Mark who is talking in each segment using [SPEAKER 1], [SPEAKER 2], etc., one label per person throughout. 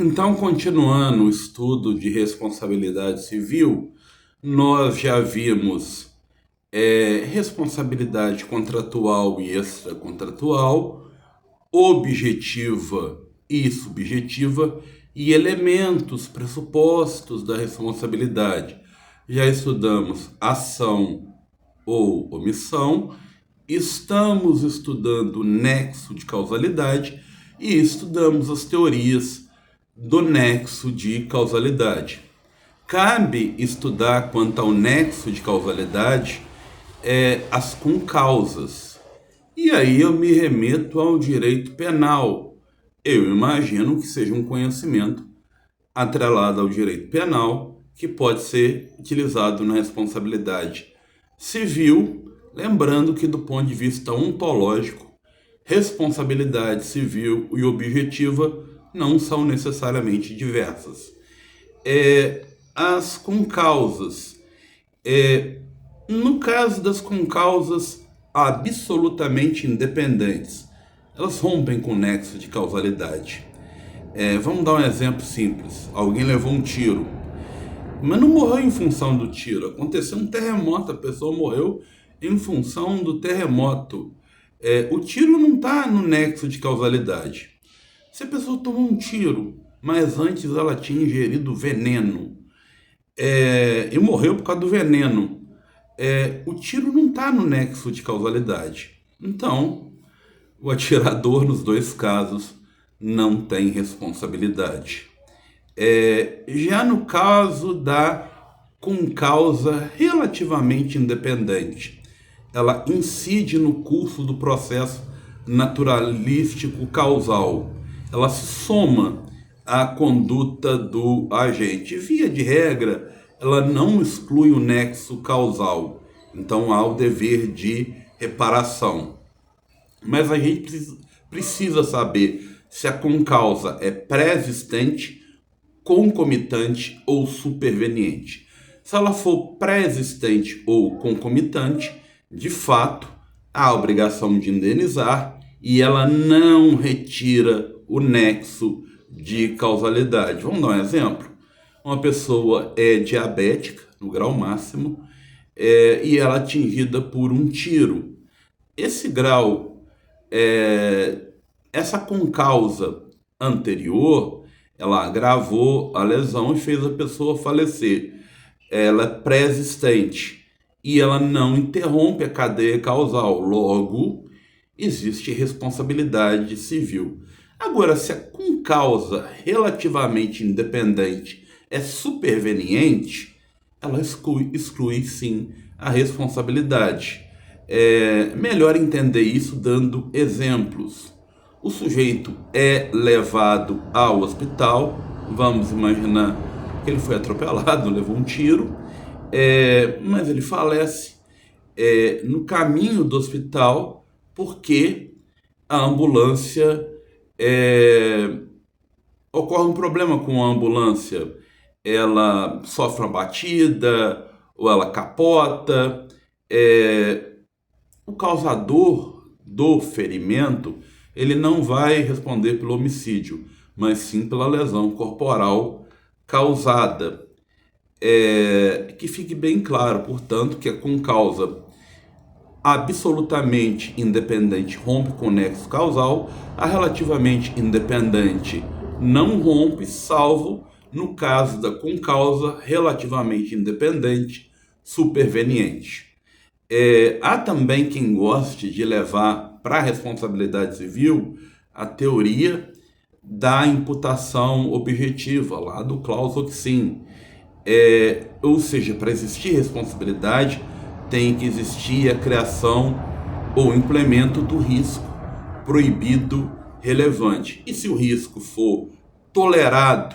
[SPEAKER 1] Então, continuando o estudo de responsabilidade civil, nós já vimos responsabilidade contratual e extracontratual, objetiva e subjetiva, e elementos, pressupostos da responsabilidade. Já estudamos ação ou omissão, estamos estudando nexo de causalidade e estudamos as teorias do nexo de causalidade. Cabe estudar quanto ao nexo de causalidade as concausas. E aí eu me remeto ao direito penal. Eu imagino que seja um conhecimento atrelado ao direito penal que pode ser utilizado na responsabilidade civil, lembrando que do ponto de vista ontológico, responsabilidade civil e objetiva não são necessariamente diversas. As concausas. No caso das concausas absolutamente independentes, elas rompem com o nexo de causalidade. Vamos dar um exemplo simples. Alguém levou um tiro, mas não morreu em função do tiro. Aconteceu um terremoto, a pessoa morreu em função do terremoto. O tiro não está no nexo de causalidade. Se a pessoa tomou um tiro, mas antes ela tinha ingerido veneno e morreu por causa do veneno, o tiro não está no nexo de causalidade. Então, o atirador, nos dois casos, não tem responsabilidade. Já no caso da concausa relativamente independente, ela incide no curso do processo naturalístico causal. Ela se soma à conduta do agente. Via de regra, ela não exclui o nexo causal. Então há o dever de reparação. Mas a gente precisa saber se a concausa é pré-existente, concomitante ou superveniente. Se ela for pré-existente ou concomitante, de fato, há a obrigação de indenizar e ela não retira o nexo de causalidade. Vamos dar um exemplo? Uma pessoa é diabética, no grau máximo, e ela é atingida por um tiro. Esse grau, essa concausa anterior, ela agravou a lesão e fez a pessoa falecer. Ela é pré-existente e ela não interrompe a cadeia causal. Logo, existe responsabilidade civil. Agora, se a concausa relativamente independente é superveniente, ela exclui sim a responsabilidade. Melhor entender isso dando exemplos. O sujeito é levado ao hospital, vamos imaginar que ele foi atropelado, levou um tiro, mas ele falece no caminho do hospital porque a ambulância ocorre um problema com a ambulância. Ela sofre uma batida ou ela capota. O causador do ferimento ele não vai responder pelo homicídio, mas sim pela lesão corporal causada. Que fique bem claro, portanto, que a concausa absolutamente independente rompe com o nexo causal, a relativamente independente não rompe, salvo no caso da concausa relativamente independente superveniente. Há também quem goste de levar para a responsabilidade civil a teoria da imputação objetiva, lá do Klaus Oxin. Ou seja, para existir responsabilidade, tem que existir a criação ou implemento do risco proibido relevante. E se o risco for tolerado,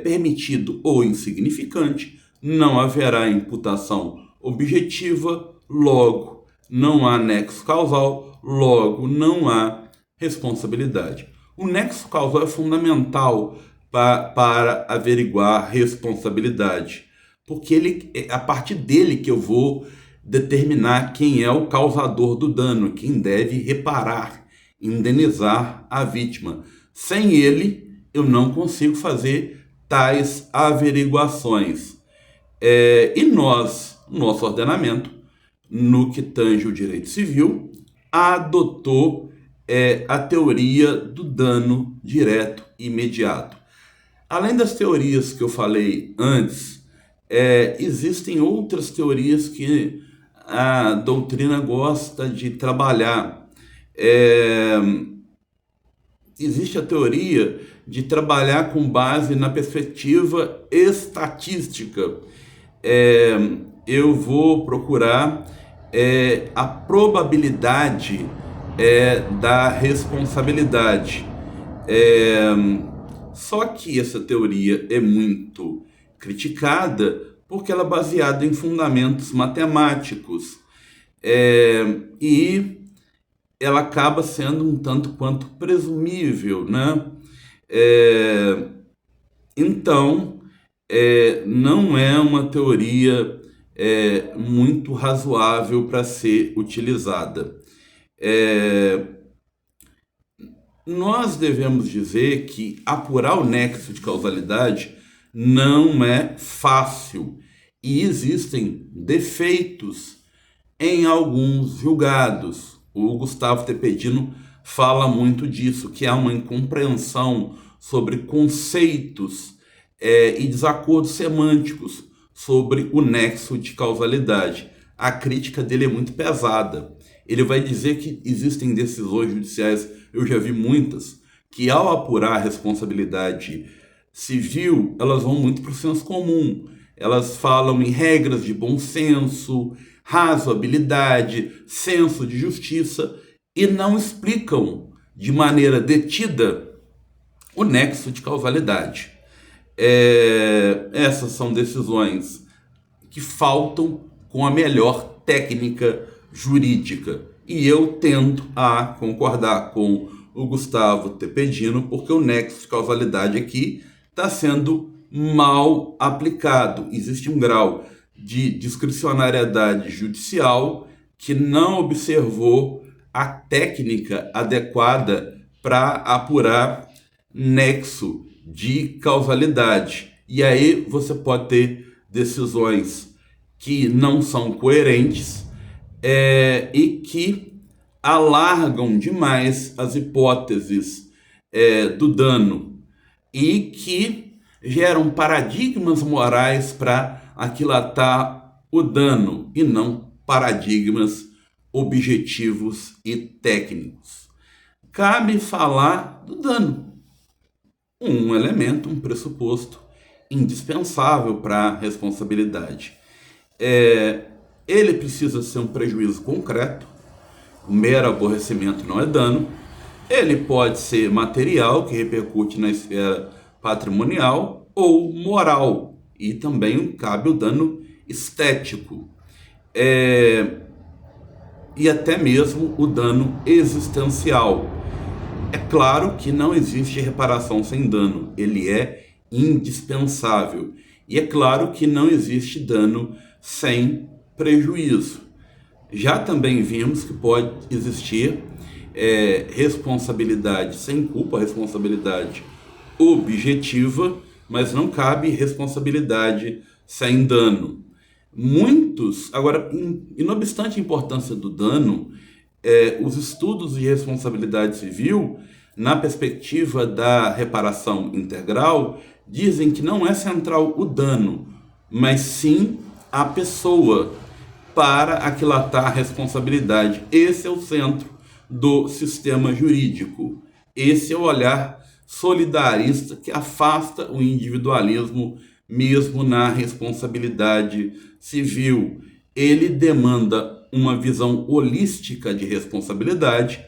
[SPEAKER 1] permitido ou insignificante, não haverá imputação objetiva, logo não há nexo causal, logo não há responsabilidade. O nexo causal é fundamental para averiguar responsabilidade, porque é a partir dele que eu vou determinar quem é o causador do dano, quem deve reparar, indenizar a vítima. Sem ele, eu não consigo fazer tais averiguações. E nós, nosso ordenamento, no que tange o direito civil, adotou a teoria do dano direto e imediato. Além das teorias que eu falei antes, existem outras teorias que a doutrina gosta de trabalhar. Existe a teoria de trabalhar com base na perspectiva estatística. Eu vou procurar a probabilidade da responsabilidade. Só que essa teoria é muito criticada porque ela é baseada em fundamentos matemáticos e ela acaba sendo um tanto quanto presumível, né? Então, não é uma teoria muito razoável para ser utilizada. Nós devemos dizer que apurar o nexo de causalidade não é fácil e existem defeitos em alguns julgados. O Gustavo Tepedino fala muito disso, que há uma incompreensão sobre conceitos e desacordos semânticos sobre o nexo de causalidade. A crítica dele é muito pesada. Ele vai dizer que existem decisões judiciais, eu já vi muitas, que ao apurar a responsabilidade civil, elas vão muito para o senso comum. Elas falam em regras de bom senso, razoabilidade, senso de justiça e não explicam de maneira detida o nexo de causalidade. Essas são decisões que faltam com a melhor técnica jurídica. E eu tendo a concordar com o Gustavo Tepedino, porque o nexo de causalidade aqui está sendo mal aplicado. Existe um grau de discricionariedade judicial que não observou a técnica adequada para apurar nexo de causalidade. E aí você pode ter decisões que não são coerentes e que alargam demais as hipóteses do dano e que geram paradigmas morais para aquilatar o dano e não paradigmas objetivos e técnicos. Cabe falar do dano, um elemento, um pressuposto indispensável para a responsabilidade. Ele precisa ser um prejuízo concreto, o mero aborrecimento não é dano. Ele pode ser material, que repercute na esfera patrimonial, ou moral, e também cabe o dano estético. E até mesmo o dano existencial. É claro que não existe reparação sem dano, ele é indispensável. E é claro que não existe dano sem prejuízo. Já também vimos que pode existir responsabilidade sem culpa, responsabilidade objetiva, mas não cabe responsabilidade sem dano. Agora, e não obstante a importância do dano, os estudos de responsabilidade civil, na perspectiva da reparação integral, dizem que não é central o dano, mas sim a pessoa para aquilatar a responsabilidade. Esse é o centro do sistema jurídico. Esse é o olhar solidarista que afasta o individualismo mesmo na responsabilidade civil. Ele demanda uma visão holística de responsabilidade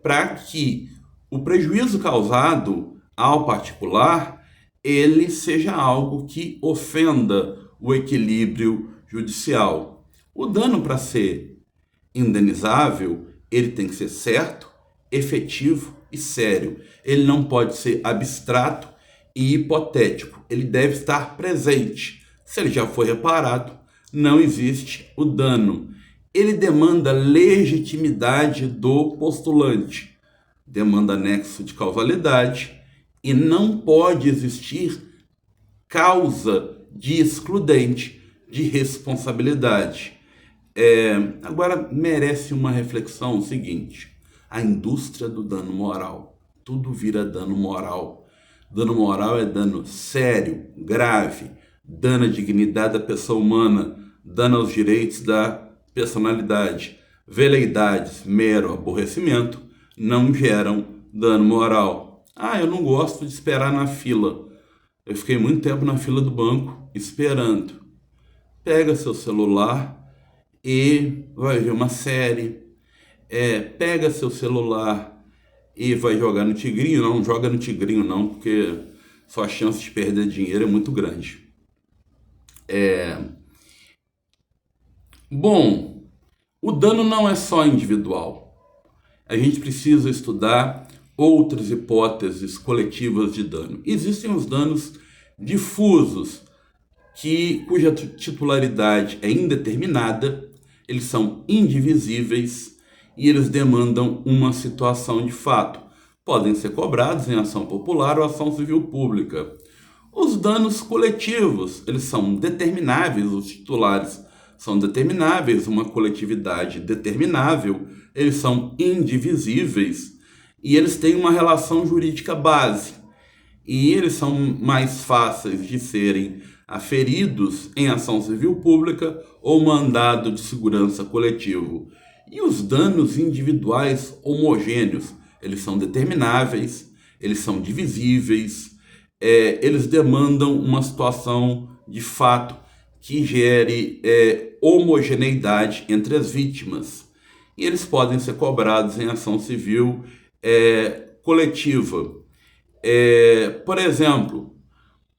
[SPEAKER 1] para que o prejuízo causado ao particular ele seja algo que ofenda o equilíbrio judicial. O dano, para ser indenizável, ele tem que ser certo, efetivo e sério. Ele não pode ser abstrato e hipotético. Ele deve estar presente. Se ele já foi reparado, não existe o dano. Ele demanda legitimidade do postulante, demanda nexo de causalidade e não pode existir causa de excludente de responsabilidade. Agora, merece uma reflexão o seguinte: a indústria do dano moral. Tudo vira dano moral. Dano moral é dano sério, grave, dano à dignidade da pessoa humana, dano aos direitos da personalidade. Veleidades, mero aborrecimento, não geram dano moral. Eu não gosto de esperar na fila. Eu fiquei muito tempo na fila do banco esperando. Pega seu celular e vai ver uma série. Pega seu celular e vai jogar no Tigrinho. Não joga no Tigrinho não, porque sua chance de perder dinheiro é muito grande. Bom, o dano não é só individual. A gente precisa estudar outras hipóteses coletivas de dano. Existem os danos difusos, cuja titularidade é indeterminada, eles são indivisíveis e eles demandam uma situação de fato. Podem ser cobrados em ação popular ou ação civil pública. Os danos coletivos, eles são determináveis, os titulares são determináveis, uma coletividade determinável, eles são indivisíveis e eles têm uma relação jurídica base. E eles são mais fáceis de serem aferidos em ação civil pública ou mandado de segurança coletivo. E os danos individuais homogêneos, eles são determináveis, eles são divisíveis, eles demandam uma situação de fato que gere homogeneidade entre as vítimas. E eles podem ser cobrados em ação civil coletiva. Por exemplo,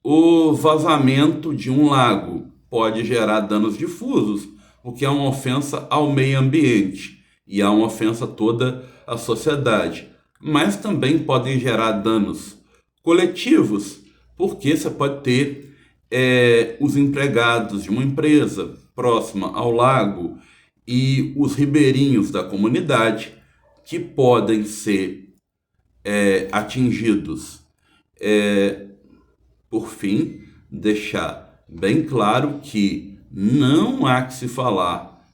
[SPEAKER 1] o vazamento de um lago pode gerar danos difusos, o que é uma ofensa ao meio ambiente e é uma ofensa a toda a sociedade. Mas também podem gerar danos coletivos, porque você pode ter os empregados de uma empresa próxima ao lago e os ribeirinhos da comunidade que podem ser atingidos. Por fim, deixar bem claro que não há que se falar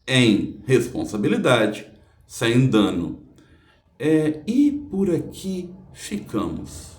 [SPEAKER 1] em responsabilidade sem dano. E por aqui ficamos.